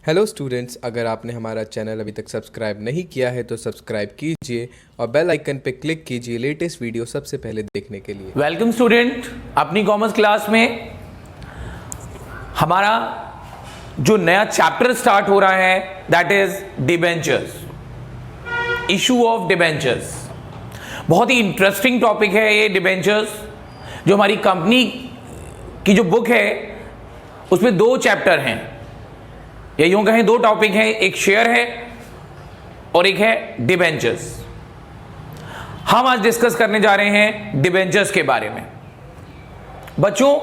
Hello students, अगर आपने हमारा चैनल अभी तक सब्सक्राइब नहीं किया है तो सब्सक्राइब कीजिए और बेल आइकन पे क्लिक कीजिए लेटेस्ट वीडियो सबसे पहले देखने के लिए। वेलकम स्टूडेंट, अपनी कॉमर्स क्लास में हमारा जो नया चैप्टर स्टार्ट हो रहा है that is debentures, issue of debentures. बहुत ही इंटरेस्टिंग टॉपिक है ये डिबेंचर्स। जो हमारी कंपनी की जो बुक है उसमें दो चैप्टर हैं, या यूं कहें दो टॉपिक हैं, एक शेयर है और एक है डिबेंचर्स। हम आज डिस्कस करने जा रहे हैं डिबेंचर्स के बारे में। बच्चों,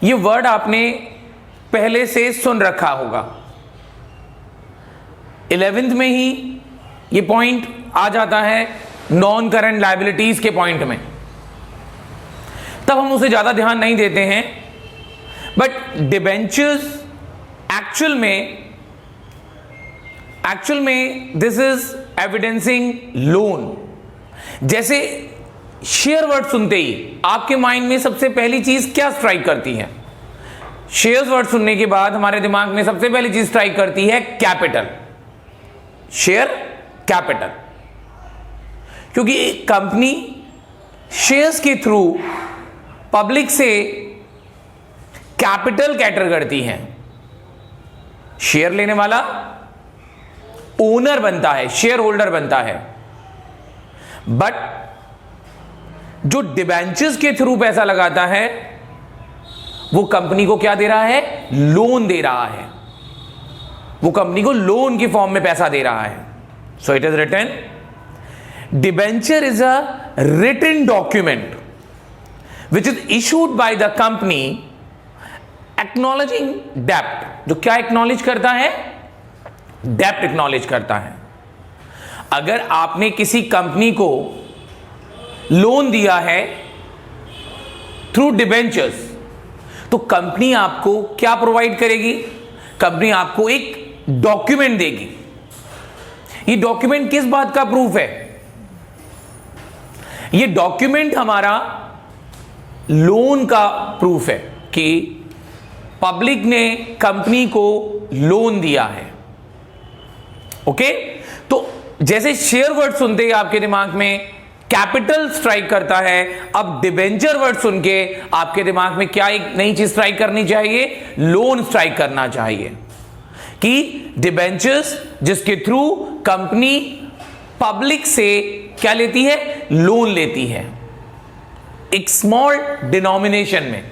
ये वर्ड आपने पहले से सुन रखा होगा। 11th में ही ये पॉइंट आ जाता है नॉन करंट लायबिलिटीज के पॉइंट में, तब हम उसे ज्यादा ध्यान नहीं देते हैं। बट डिबेंचर्स एक्चुअल में दिस इज एविडेंसिंग लोन। जैसे शेयर वर्ड सुनते ही आपके माइंड में सबसे पहली चीज क्या स्ट्राइक करती है? शेयर वर्ड सुनने के बाद हमारे दिमाग में सबसे पहली चीज स्ट्राइक करती है कैपिटल, शेयर कैपिटल। क्योंकि एक कंपनी शेयर्स के थ्रू पब्लिक से कैपिटल कैटर करती है। शेयर लेने वाला ओनर बनता है, शेयर होल्डर बनता है। बट जो डिबेंचर्स के थ्रू पैसा लगाता है वो कंपनी को क्या दे रहा है? लोन दे रहा है। वो कंपनी को लोन की फॉर्म में पैसा दे रहा है। So it is written, debenture is a written document which is issued by the company acknowledging डेप्ट। जो क्या एक्नॉलेज करता है? डेप्ट एक्नॉलेज करता है। अगर आपने किसी कंपनी को लोन दिया है थ्रू डिबेंचर्स, तो कंपनी आपको क्या प्रोवाइड करेगी? कंपनी आपको एक डॉक्यूमेंट देगी। ये डॉक्यूमेंट किस बात का प्रूफ है? ये डॉक्यूमेंट हमारा लोन का प्रूफ है कि पब्लिक ने कंपनी को लोन दिया है। ओके, तो जैसे शेयर वर्ड सुनते ही आपके दिमाग में कैपिटल स्ट्राइक करता है, अब डिबेंचर वर्ड सुन के आपके दिमाग में क्या एक नई चीज स्ट्राइक करनी चाहिए? लोन स्ट्राइक करना चाहिए। कि डिबेंचर्स जिसके थ्रू कंपनी पब्लिक से क्या लेती है? लोन लेती है। एक स्मॉल डिनोमिनेशन में,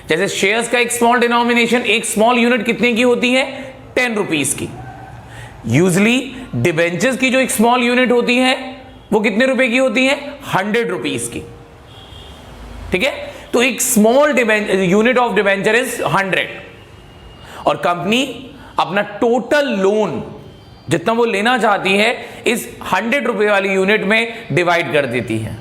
जैसे शेयर्स का एक स्मॉल डिनोमिनेशन, एक स्मॉल यूनिट कितने की होती है? 10 रुपीज की। यूजली डिबेंचर्स की जो एक स्मॉल यूनिट होती है वो कितने रुपए की होती है? 100 रुपीज की। ठीक है, तो एक small unit of debenture is 100 और कंपनी अपना टोटल लोन जितना वो लेना चाहती है इस 100 रुपए वाली यूनिट में डिवाइड कर देती है।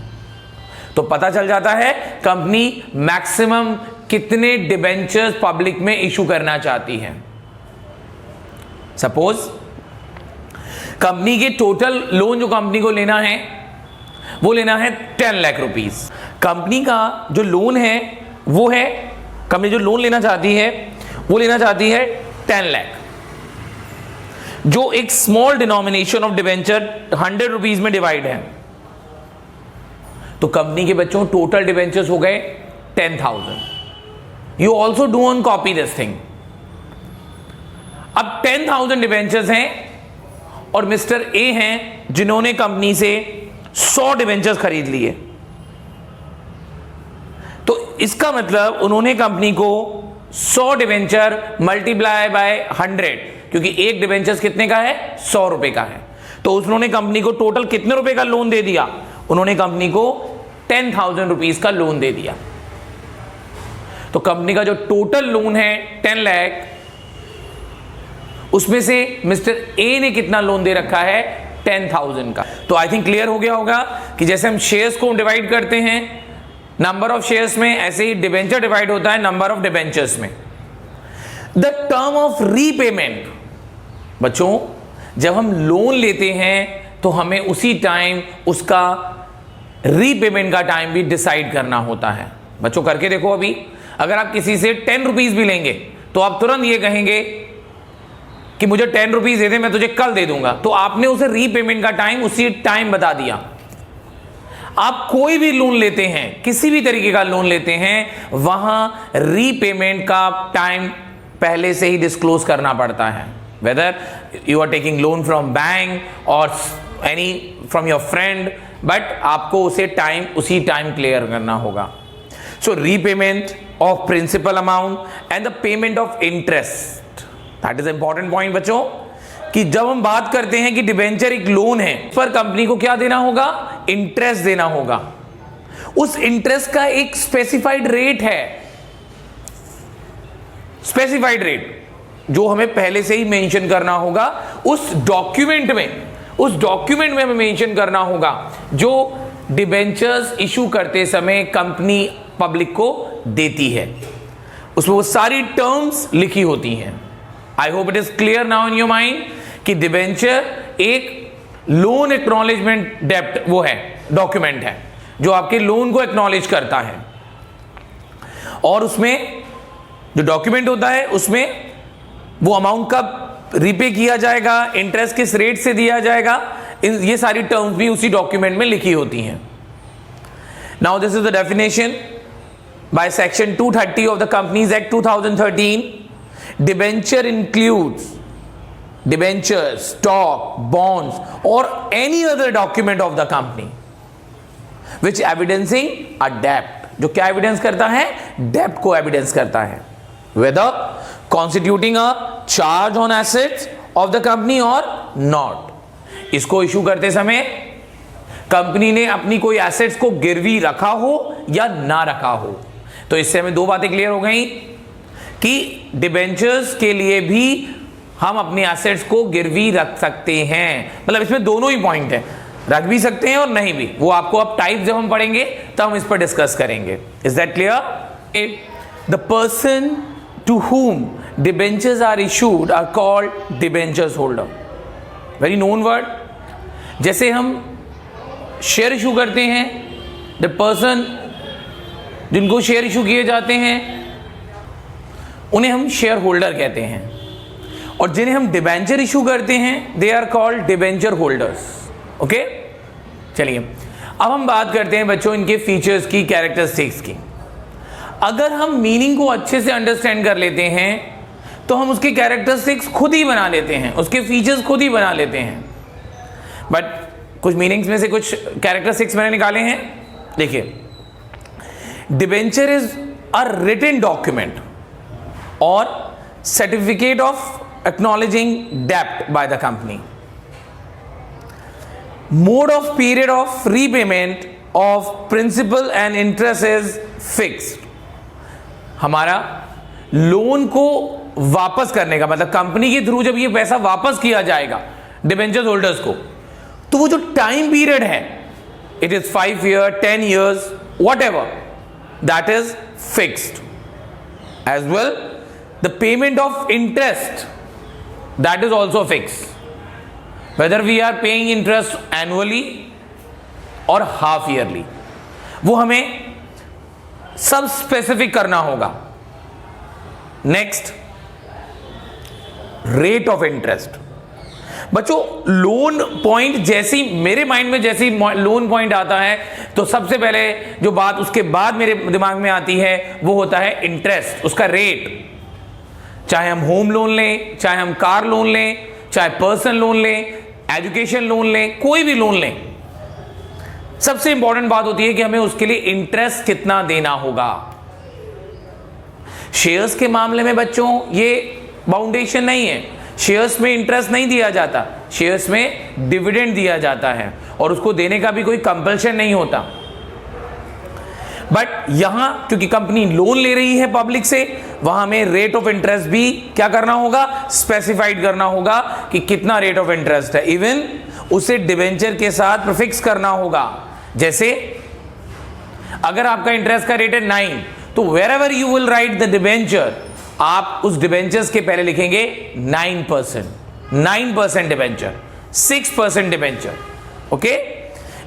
तो पता चल जाता है कंपनी मैक्सिमम कितने डिबेंचर्स पब्लिक में इशू करना चाहती है। सपोज कंपनी के टोटल लोन जो कंपनी को लेना है वो लेना है 10 लाख रुपीस। कंपनी का जो लोन है वो है, कंपनी जो लोन लेना चाहती है वो लेना चाहती है 10 लाख, जो एक small denomination of debenture 100 rupees में डिवाइड है। तो कंपनी के बच्चों टोटल डिबेंचर्स हो गए 10,000। You also do on copy this thing. अब 10,000 डिबेंचर्स हैं और मिस्टर ए हैं जिन्होंने कंपनी से 100 डिबेंचर्स खरीद लिए। तो इसका मतलब उन्होंने कंपनी को 100 डिबेंचर मल्टीप्लाई बाय 100, क्योंकि एक डिबेंचर्स कितने का है? 100 रुपए का है। तो उन्होंने कंपनी को टोटल कितने रुपए का लोन दे दिया? उन्होंने कंपनी को 10,000 रुपीज का लोन दे दिया। तो कंपनी का जो टोटल लोन है 10 लाख, उसमें से मिस्टर ए ने कितना लोन दे रखा है? 10,000 का। तो आई थिंक क्लियर हो गया होगा कि जैसे हम शेयर्स को डिवाइड करते हैं नंबर ऑफ शेयर्स में, ऐसे ही डिबेंचर डिवाइड होता है नंबर ऑफ डिबेंचर्स में। द टर्म ऑफ रीपेमेंट, बच्चों जब हम लोन लेते हैं तो हमें उसी टाइम उसका रीपेमेंट का टाइम भी डिसाइड करना होता है। बच्चों करके देखो, अभी अगर आप किसी से 10 रुपीज भी लेंगे तो आप तुरंत ये कहेंगे कि मुझे 10 रुपीज दे दे, मैं तुझे कल दे दूंगा, तो आपने उसे रीपेमेंट का टाइम उसी टाइम बता दिया। आप कोई भी लोन लेते हैं, किसी भी तरीके का लोन लेते हैं, वहां रीपेमेंट का टाइम पहले से ही डिस्क्लोज करना पड़ता है। Whether you are taking loan from bank और any from your friend, but आपको उसे टाइम उसी टाइम क्लियर करना होगा। So repayment of principal amount and the payment of interest, that is important point बच्चों, कि जब हम बात करते हैं कि डिबेंचर एक लोन है, पर कंपनी को क्या देना होगा? इंटरेस्ट देना होगा। उस इंटरेस्ट का एक स्पेसिफाइड रेट है, स्पेसिफाइड रेट जो हमें पहले से ही मेंशन करना होगा उस डॉक्यूमेंट में हमें मेंशन करना होगा जो डिबेंचर्स इशू करते समय कंपनी पब्लिक को देती है। उसमें वो सारी टर्म्स लिखी होती हैं। I hope it is clear now in your mind कि डिबेंचर एक लोन एक्नॉलेजमेंट डेप्ट वो है, डॉक्यूमेंट है जो आपके लोन को एक्नॉलेज करता है, और उसमें जो डॉक्यूमेंट होता है उसमें वो अमाउंट कब रिपे किया जाएगा, इंटरेस्ट किस रेट से दिया जाएगा, ये सारी टर्म्स भी उसी डॉक्यूमेंट में लिखी होती हैं। Now this is the definition by section 230 of the companies act 2013। Debenture includes debenture, stock, bonds और any other document of the company which evidencing a डेप्ट, जो क्या एविडेंस करता है? डेप्ट को एविडेंस करता है, whether constituting a charge on assets of the company or not। इसको इशू करते समय कंपनी ने अपनी कोई एसेट्स को गिरवी रखा हो या ना रखा हो। तो इससे हमें दो बातें क्लियर हो गई कि डिबेंचर्स के लिए भी हम अपने एसेट्स को गिरवी रख सकते हैं, मतलब इसमें दोनों ही पॉइंट है, रख भी सकते हैं और नहीं भी। वो आपको अब टाइप जब हम पढ़ेंगे तब हम इस पर डिस्कस करेंगे। Is that clear? The person to whom debentures are issued are called debentures holder, very known word। जैसे हम शेयर इशू करते हैं, the person जिनको शेयर इशू किए जाते हैं उन्हें हम शेयर होल्डर कहते हैं, और जिन्हें हम डिबेंचर इशू करते हैं they are called debenture holders. Okay, चलिए अब हम बात करते हैं बच्चों इनके फीचर्स की, कैरेक्टरिस्टिक्स की। अगर हम मीनिंग को अच्छे से अंडरस्टैंड कर लेते हैं तो हम उसके कैरेक्टरिस्टिक्स खुद ही बना लेते हैं, उसके फीचर्स खुद ही बना लेते हैं। बट कुछ मीनिंग्स में से कुछ कैरेक्टरिस्टिक्स मैंने निकाले हैं। देखिए, debenture is a written document और सर्टिफिकेट ऑफ एक्नॉलेजिंग डेप्ट by the company. Mode of period of repayment of principal and interest is fixed. हमारा लोन को वापस करने का मतलब कंपनी के थ्रू जब ये पैसा वापस किया जाएगा डिबेंचर होल्डर्स को, तो वो जो टाइम पीरियड है, it is 5 year, 10 years, whatever, that is fixed. As well the payment of interest, that is also fixed, whether we are paying interest annually और हाफ ईयरली, वो हमें सब specific करना होगा। Next, rate of interest. बच्चों loan point जैसी मेरे mind में जैसी लोन पॉइंट आता है तो सबसे पहले जो बात उसके बाद मेरे दिमाग में आती है वो होता है इंटरेस्ट, उसका रेट। चाहे हम होम लोन लें, चाहे हम कार लोन लें, चाहे पर्सनल लोन लें, एजुकेशन लोन लें, कोई भी लोन लें, सबसे इंपॉर्टेंट बात होती है कि हमें उसके लिए इंटरेस्ट कितना देना होगा। शेयर्स के मामले में बच्चों ये बाउंडेशन नहीं है, शेयर्स में इंटरेस्ट नहीं दिया जाता, शेयर्स में डिविडेंड दिया जाता है और उसको देने का भी कोई कंपल्शन नहीं होता। बट यहां क्योंकि कंपनी लोन ले रही है पब्लिक से, वहां हमें रेट ऑफ इंटरेस्ट भी क्या करना होगा? स्पेसिफाइड करना होगा कि कितना रेट ऑफ इंटरेस्ट है। इवन उसे डिबेंचर के साथ प्रीफिक्स करना होगा। जैसे अगर आपका इंटरेस्ट का रेट है 9, तो wherever you will write the debenture, आप उस डिबेंचर्स के पहले लिखेंगे 9% डिबेंचर, 6% डिबेंचर। ओके,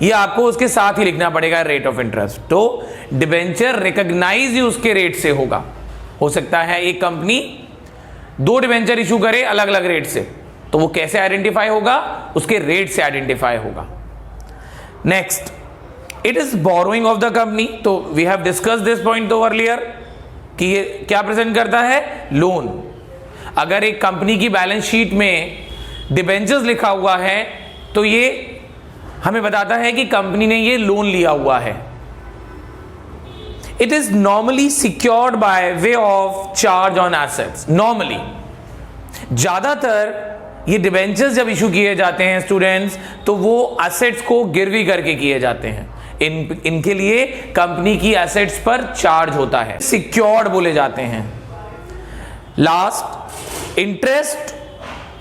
ये आपको उसके साथ ही लिखना पड़ेगा रेट ऑफ इंटरेस्ट। तो डिबेंचर रिकॉग्नाइज ही उसके रेट से होगा। हो सकता है एक कंपनी दो डिबेंचर इशू करे अलग अलग रेट से, तो वो कैसे आइडेंटिफाई होगा? उसके रेट से आइडेंटिफाई होगा। Next, it is borrowing of the company. तो we have discuss this point तो अर्लियर कि ये क्या प्रेजेंट करता है? लोन। अगर एक कंपनी की बैलेंस शीट में डिबेंचर्स लिखा हुआ है तो ये हमें बताता है कि कंपनी ने ये लोन लिया हुआ है। It is normally secured by way of charge on assets. Normally, ज्यादातर ये डिबेंचर्स जब इशू किए जाते हैं स्टूडेंट्स, तो वो एसेट्स को गिरवी करके किए जाते हैं। इनके लिए कंपनी की एसेट्स पर चार्ज होता है, सिक्योर्ड बोले जाते हैं। लास्ट, इंटरेस्ट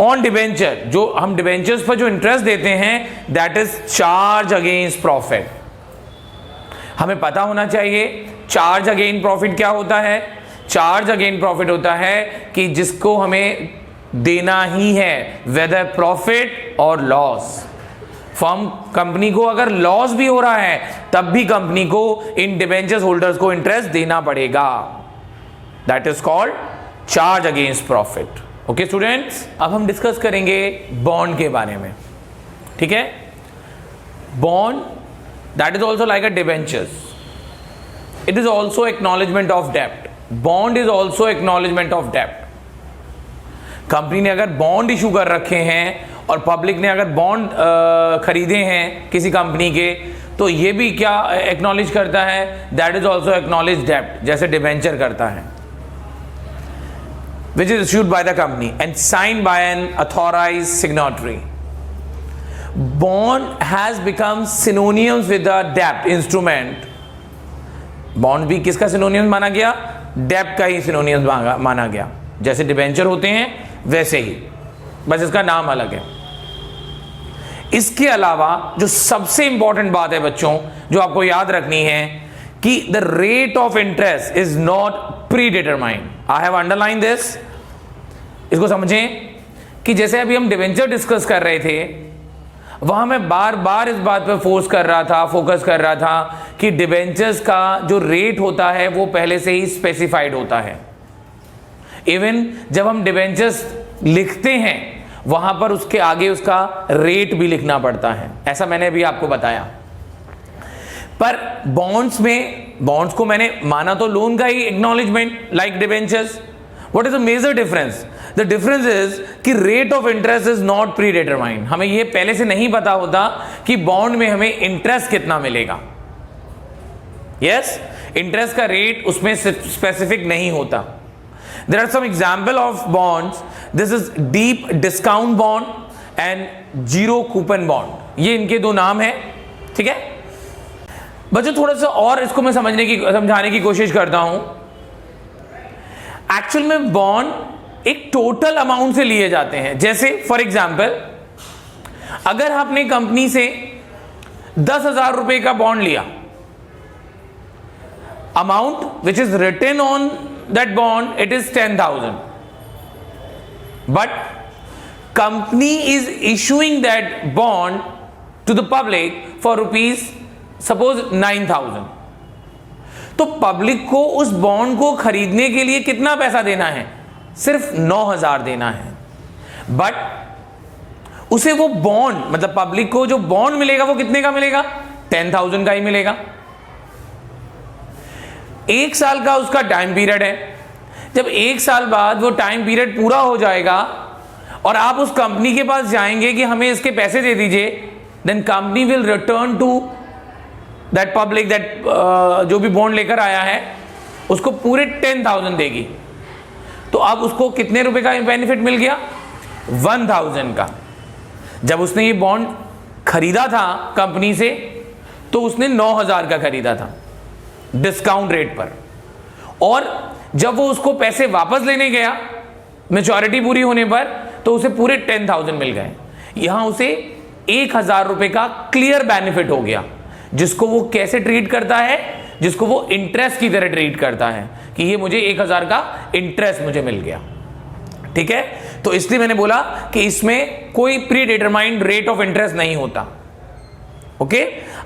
ऑन डिबेंचर, जो हम डिबेंचर्स पर जो इंटरेस्ट देते हैं, that is charge against profit. हमें पता होना चाहिए चार्ज अगेंस्ट प्रॉफिट क्या होता है। चार्ज अगेंस्ट प्रॉफिट होता है कि जिसको हमें देना ही है, वेदर प्रॉफिट और लॉस। फर्म कंपनी को अगर लॉस भी हो रहा है तब भी कंपनी को इन डिबेंचर्स होल्डर्स को इंटरेस्ट देना पड़ेगा। That is called charge against profit. Okay students, अब हम डिस्कस करेंगे बॉन्ड के बारे में। ठीक है, bond that is also like a debentures. It is also acknowledgement of डेप्ट। Bond is also acknowledgement of डेप्ट। कंपनी ने अगर बॉन्ड इशू कर रखे हैं और पब्लिक ने अगर बॉन्ड खरीदे हैं किसी कंपनी के, तो ये भी क्या एक्नॉलेज करता है? दैट इज ऑल्सो एक्नॉलेज डेप्ट, जैसे डिबेंचर करता है। which is issued by the company and signed by an authorized signatory. Bond has become synonymous with the debt instrument. Bond भी किसका सिनोनियम माना गया? डेप्ट का ही सिनोनियम माना गया। जैसे डिबेंचर होते हैं वैसे ही, बस इसका नाम अलग है। इसके अलावा जो सबसे इंपॉर्टेंट बात है बच्चों, जो आपको याद रखनी है, कि the rate of interest is not pre determined. I have underline this. इसको समझें कि जैसे अभी हम डिबेंचर डिस्कस कर रहे थे, वहां मैं बार बार इस बात पर फोकस कर रहा था कि डिबेंचर्स का जो रेट होता है वो पहले से ही स्पेसिफाइड होता है। इवन जब हम डिबेंचर्स लिखते हैं वहां पर उसके आगे उसका रेट भी लिखना पड़ता है, ऐसा मैंने अभी आपको बताया। पर बॉन्ड्स को मैंने माना तो लोन का ही acknowledgement like debentures. What is the major difference? The difference is कि rate of interest is not predetermined. हमें यह पहले से नहीं पता होता कि बॉन्ड में हमें इंटरेस्ट कितना मिलेगा। यस, इंटरेस्ट का रेट उसमें स्पेसिफिक नहीं होता। There are some example of bonds. This is deep discount bond and zero coupon bond. ये इनके दो नाम हैं। ठीक है बच्चों, थोड़ा सा और इसको मैं समझाने की कोशिश करता हूं। एक्चुअल में बॉन्ड एक टोटल अमाउंट से लिए जाते हैं। जैसे फॉर एग्जाम्पल, अगर आपने कंपनी से 10,000 रुपए का बॉन्ड लिया, amount which is written on that bond it is 10,000, but company is issuing that bond to the public for rupees suppose 9,000। तो पब्लिक को उस बॉन्ड को खरीदने के लिए कितना पैसा देना है? सिर्फ 9,000 देना है। बट उसे वो बॉन्ड, मतलब पब्लिक को जो बॉन्ड मिलेगा वो कितने का मिलेगा? 10,000 का ही मिलेगा। 1 साल का उसका टाइम पीरियड है। जब 1 साल बाद वो टाइम पीरियड पूरा हो जाएगा और आप उस कंपनी के पास जाएंगे कि हमें इसके पैसे दे दीजिए, then company will return to that public, that जो भी बॉन्ड लेकर आया है उसको पूरे 10,000 देगी। तो अब उसको कितने रुपए का बेनिफिट मिल गया? 1,000 का। जब उसने ये बॉन्ड खरीदा था कंपनी से तो उसने 9,000 का खरीदा था डिस्काउंट रेट पर, और जब वो उसको पैसे वापस लेने गया मैच्योरिटी पूरी होने पर तो उसे पूरे 10,000 मिल गए। यहां उसे 1,000 रुपए का क्लियर बेनिफिट हो गया, जिसको वो कैसे ट्रीट करता है? जिसको वो इंटरेस्ट की तरह ट्रीट करता है कि ये मुझे 1,000 का इंटरेस्ट मुझे मिल गया। ठीक है, तो इसलिए मैंने बोला कि इसमें कोई pre determined rate of interest नहीं होता। ओके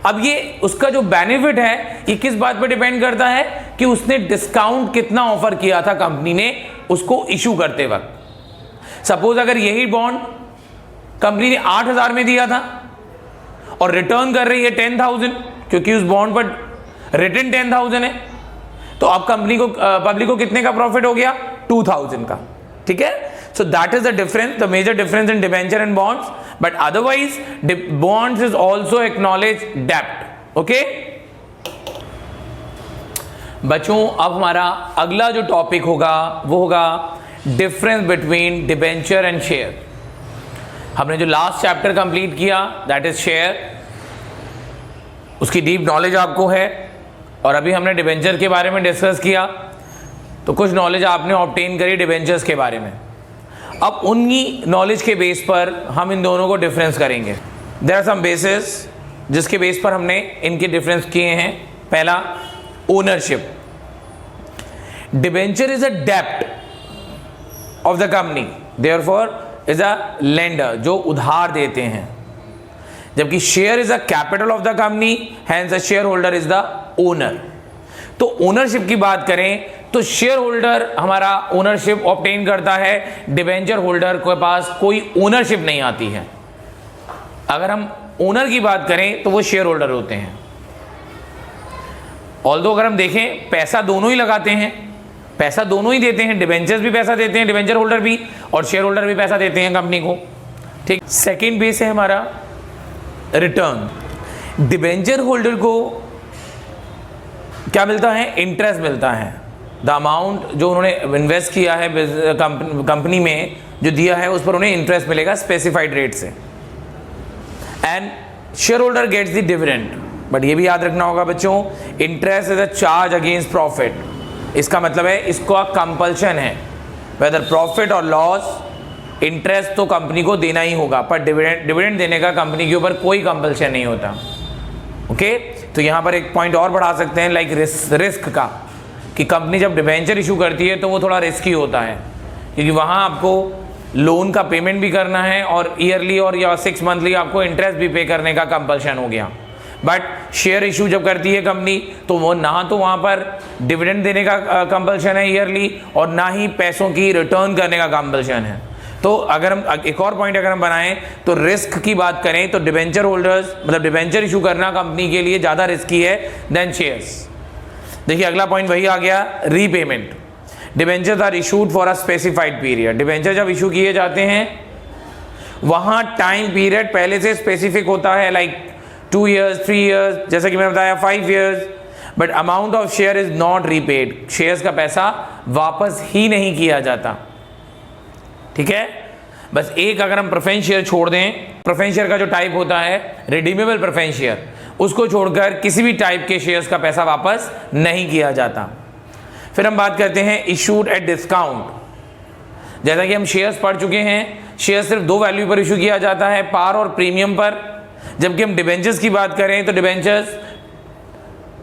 अब ये उसका जो बेनिफिट है ये किस बात पर डिपेंड करता है? कि उसने डिस्काउंट कितना ऑफर किया था कंपनी ने उसको इशू करते वक्त। सपोज अगर यही बॉन्ड कंपनी ने 8,000 में दिया था और रिटर्न कर रही है 10,000, क्योंकि उस बॉन्ड पर रिटर्न 10,000 है, तो अब कंपनी को पब्लिक को कितने का प्रॉफिट हो गया? 2,000 का। ठीक है, so that is the difference, the major difference in debenture and bonds, but otherwise bonds is also acknowledge डेब्ट। ओके बच्चों, अब हमारा अगला जो टॉपिक होगा वो होगा difference between debenture and share. हमने जो लास्ट चैप्टर कंप्लीट किया दैट इज शेयर, उसकी डीप नॉलेज आपको है, और अभी हमने डिबेंचर के बारे में डिस्कस किया, तो कुछ नॉलेज आपने ऑब्टेन करी डिबेंचर्स के बारे में। अब उन्हीं नॉलेज के बेस पर हम इन दोनों को डिफरेंस करेंगे। देयर आर सम बेसिस जिसके बेस पर हमने इनके डिफरेंस किए हैं। पहला, ओनरशिप। डिबेंचर इज अ डेब्ट of the company, therefore is a lender, जो उधार देते हैं, जबकि share is a capital of the company, hence the share holder is the owner. तो ओनरशिप की बात करें तो शेयर होल्डर हमारा ओनरशिप ऑब्टेन करता है, डिबेंचर होल्डर के पास कोई ओनरशिप नहीं आती है। अगर हम ओनर की बात करें तो वो शेयर होल्डर होते हैं। ऑल्दो अगर हम देखें पैसा दोनों ही लगाते हैं, पैसा दोनों ही देते हैं, डिबेंचर्स भी पैसा देते हैं, डिबेंचर होल्डर भी, और शेयर होल्डर भी पैसा देते हैं कंपनी को। ठीक, सेकेंड बेस है हमारा रिटर्न। डिबेंचर होल्डर को क्या मिलता है? इंटरेस्ट मिलता है। द अमाउंट जो उन्होंने इन्वेस्ट किया है कंपनी में, जो दिया है, उस पर उन्हें इंटरेस्ट मिलेगा स्पेसिफाइड रेट से। And share holder gets the dividend. But ये भी याद रखना होगा बच्चों, interest is a charge against profit. इसका मतलब है इसका कंपल्शन है, वेदर प्रॉफिट और लॉस, इंटरेस्ट तो कंपनी को देना ही होगा, पर डिविडेंड देने का कंपनी के ऊपर कोई कंपल्शन नहीं होता। ओके, तो यहां पर एक पॉइंट और बढ़ा सकते हैं, लाइक रिस्क का, कि कंपनी जब डिबेंचर इशू करती है तो वो थोड़ा रिस्की होता है, क्योंकि वहां आपको लोन का पेमेंट भी करना है और ईयरली और या 6 मंथली आपको इंटरेस्ट भी पे करने का कंपल्शन हो गया। बट शेयर इशू जब करती है कंपनी तो वो ना तो वहां पर डिविडेंड देने का कंपल्शन है ईयरली, और ना ही पैसों की रिटर्न करने का कंपल्शन है। तो अगर हम एक और पॉइंट अगर हम बनाएं तो रिस्क की बात करें तो डिबेंचर होल्डर्स, मतलब डिबेंचर इशू करना कंपनी के लिए ज़्यादा रिस्की है देन शेयर्स। देखिए अगला पॉइंट वही आ गया, repayment. Debentures are issued for a specified period. Debenture जब इशू किए जाते हैं वहां टाइम पीरियड पहले से स्पेसिफिक होता है, लाइक 2 years, 3 years, जैसा कि मैंने बताया 5 years, but amount of share is not repaid. Shares का पैसा वापस ही नहीं किया जाता। ठीक है, बस एक अगर हम प्रेफरेंस शेयर छोड़ दें, प्रेफरेंस शेयर का जो टाइप होता है रिडीमेबल प्रेफरेंस शेयर, उसको छोड़कर किसी भी टाइप के शेयर्स का पैसा वापस नहीं किया जाता। फिर हम बात करते हैं इशूड एट डिस्काउंट। जैसा कि हम शेयर्स पढ़ चुके हैं, शेयर सिर्फ 2 वैल्यू पर इशू किया जाता है, पार और प्रीमियम पर, जबकि हम डिबेंचर्स की बात करें तो डिबेंचर्स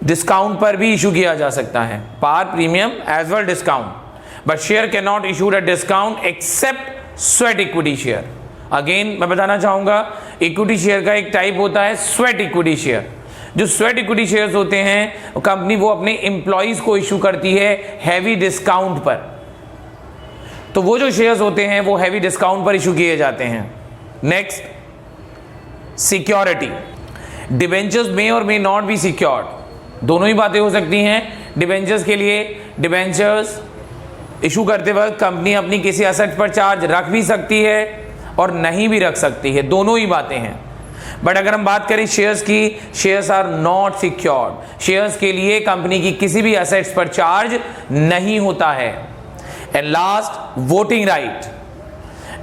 डिस्काउंट पर भी इशू किया जा सकता है, par, premium as well discount. But share can not issued at discount except sweat equity share. Again मैं बताना चाहूंगा, इक्विटी शेयर का एक टाइप होता है स्वेट इक्विटी शेयर। जो स्वेट इक्विटी शेयर्स होते हैं कंपनी वो अपने एम्प्लॉइज को इशू करती है हैवी डिस्काउंट पर, तो वो जो शेयर्स होते हैं वो हैवी डिस्काउंट पर इशू किए जाते हैं। Next, security. डिबेंचर्स मे और मे नॉट बी सिक्योर्ड, दोनों ही बातें हो सकती हैं। डिबेंचर्स के लिए डिबेंचर्स इशू करते वक्त कंपनी अपनी किसी एसेट पर चार्ज रख भी सकती है और नहीं भी रख सकती है, दोनों ही बातें हैं। बट अगर हम बात करें शेयर्स की, shares are not secured. Shares के लिए कंपनी की किसी भी एसेट्स पर चार्ज नहीं होता है। And last, voting right.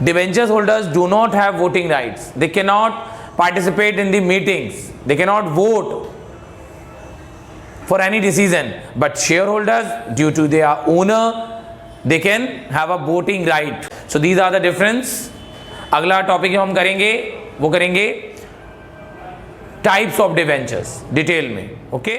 Debentures holders do not have voting rights, they can not participate in the meetings, they cannot vote for any decision, but shareholders, due to their owner, they can have a voting right. So these are the difference. अगला topic हम करेंगे, वो करेंगे types of debentures detail में। Okay